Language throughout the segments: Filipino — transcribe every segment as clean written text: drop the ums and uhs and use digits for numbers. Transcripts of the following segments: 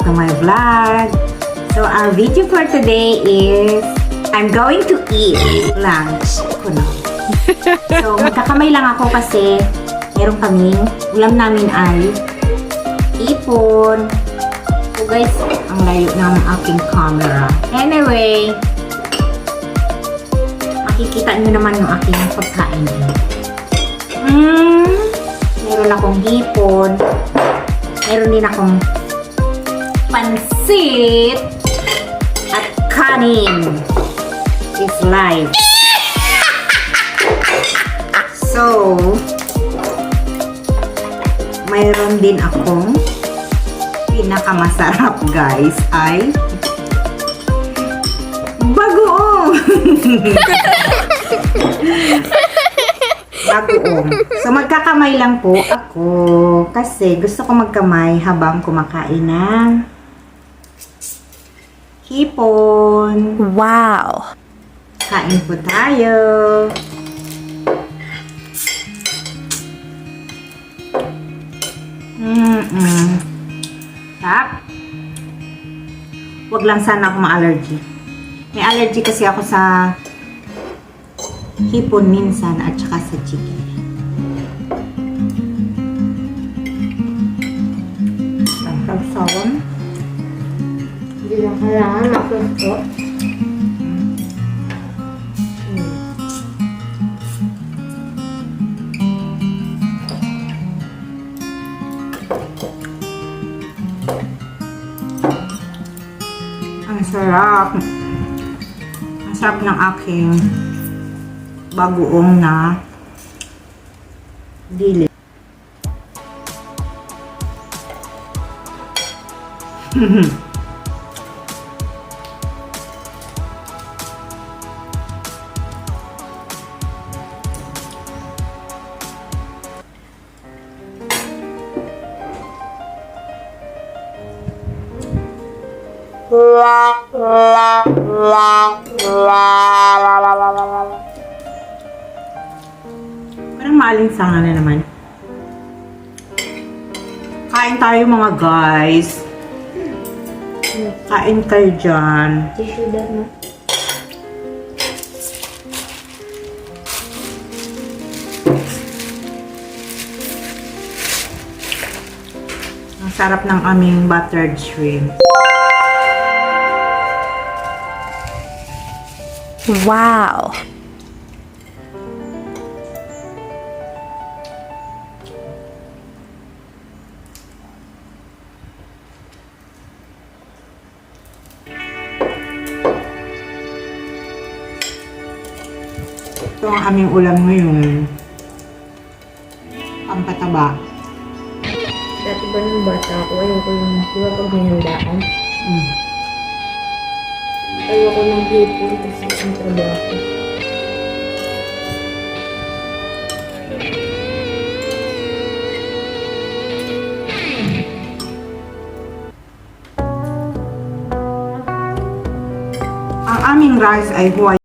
to my vlog. So our video for today is I'm going to eat lunch ko na. So magkakamay lang ako kasi meron kaming ulam namin ay ipon. So guys, ang layo ng aking camera. Anyway, makikita nyo naman yung aking pagkain. Meron akong hipon. Meron din akong pansit. At kanin. Is live. So, mayroon din akong pinakamasarap guys ay bagoong. Bagoong. So magkakamay lang po ako kasi gusto ko magkamay habang kumakain ng hipon. Wow! Kain po tayo. Tap. Wag lang sana ako ma-allergy. May allergy kasi ako sa hipon minsan at saka sa chicken. Sawang. Hindi lang kailangan makusto. Ang sarap. Ang sarap ng aking bagoong na dili. Parang maalinsangan na naman. Kain tayo mga guys. Kain kayo dyan. Tissue dad mo. Ang sarap ng aming buttered shrimp. Wow! Ito ang aming ulam ngayon. Pampataba. Dati ba nung bata ako, ayoko yung diba pag may handaan? Ayoko ng hipon kasi ang trabaho. Ang aming rice ay huwag.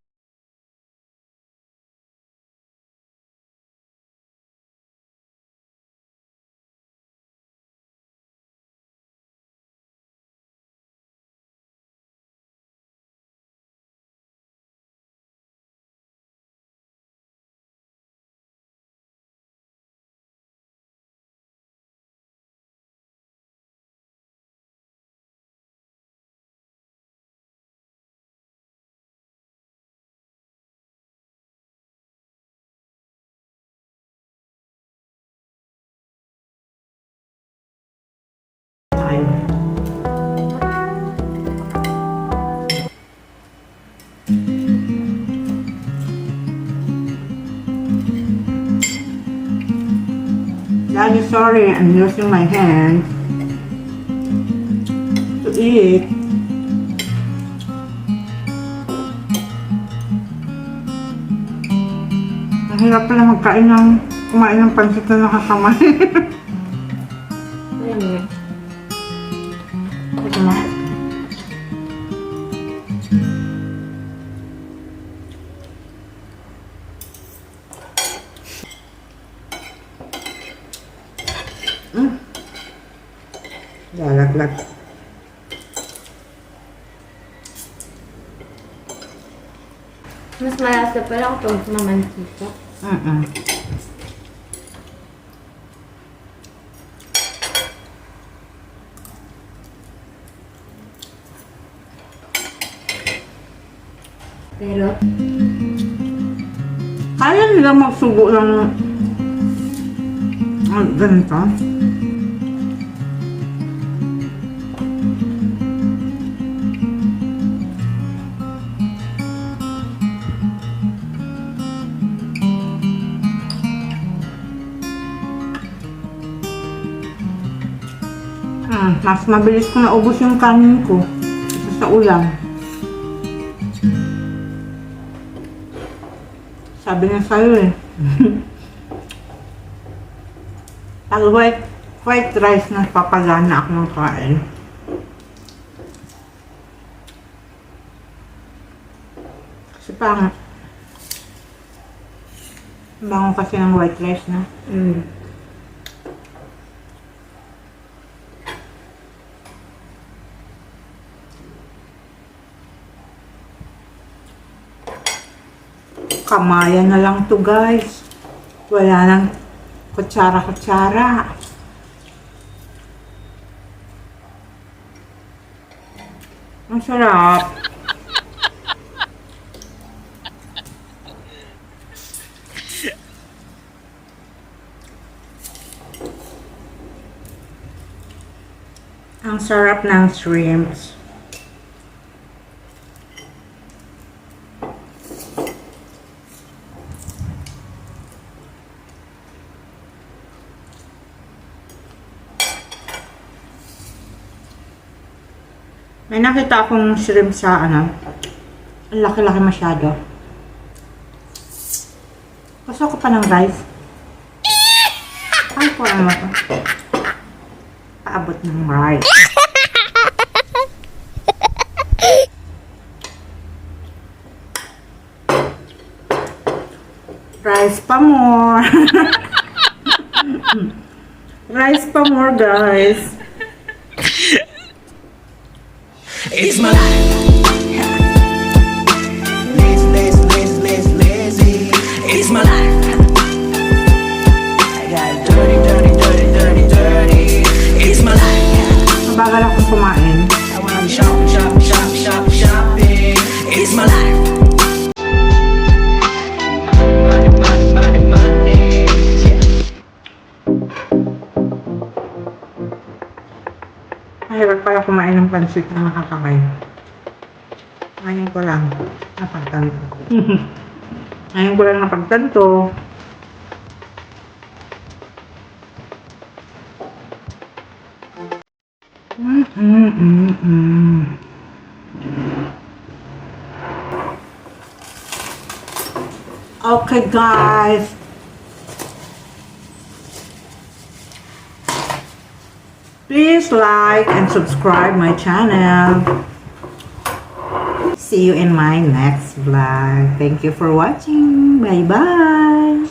Daddy, sorry, I'm using my hand to eat. Ang hirap pala kumain ng pansit na nakakamay. Ayan mo. Ito na. Lalaglag. Mas malasa pala kapag mamantika. Pero, Kaya nila magsubo ng ganito. Mas mabilis ko naubos yung kanin ko kaysa sa ulam. Sabi nga sa'yo eh. Pag white rice na papagana ako ng kain. Kasi parang bango kasi ng white rice na. Kamayan na lang to guys. Wala nang kutsara-kutsara. Ang sarap. Ang sarap ng shrimps. May nakita akong shrimp sa ano. Ang laki-laki masyado. Gusto ko pa ng rice. Ay, ko ano to. Paabot ng rice. Rice pa more. Rice pa more, guys. It's my life. Lazy, lazy, lazy, lazy, lazy. It's my life. I got dirty, dirty, dirty, dirty, dirty. It's my life. Mabagal akong kumain. I wanna shop, shop, shop, shop, shopping. It's my life. Money, money, money, money. Mahirap pala kumain ng pansit na makakamay. Ngayon ko lang napagtanto. Ngayon ko lang napagtanto. Okay guys. Please like and subscribe my channel. See you in my next vlog. Thank you for watching. Bye bye.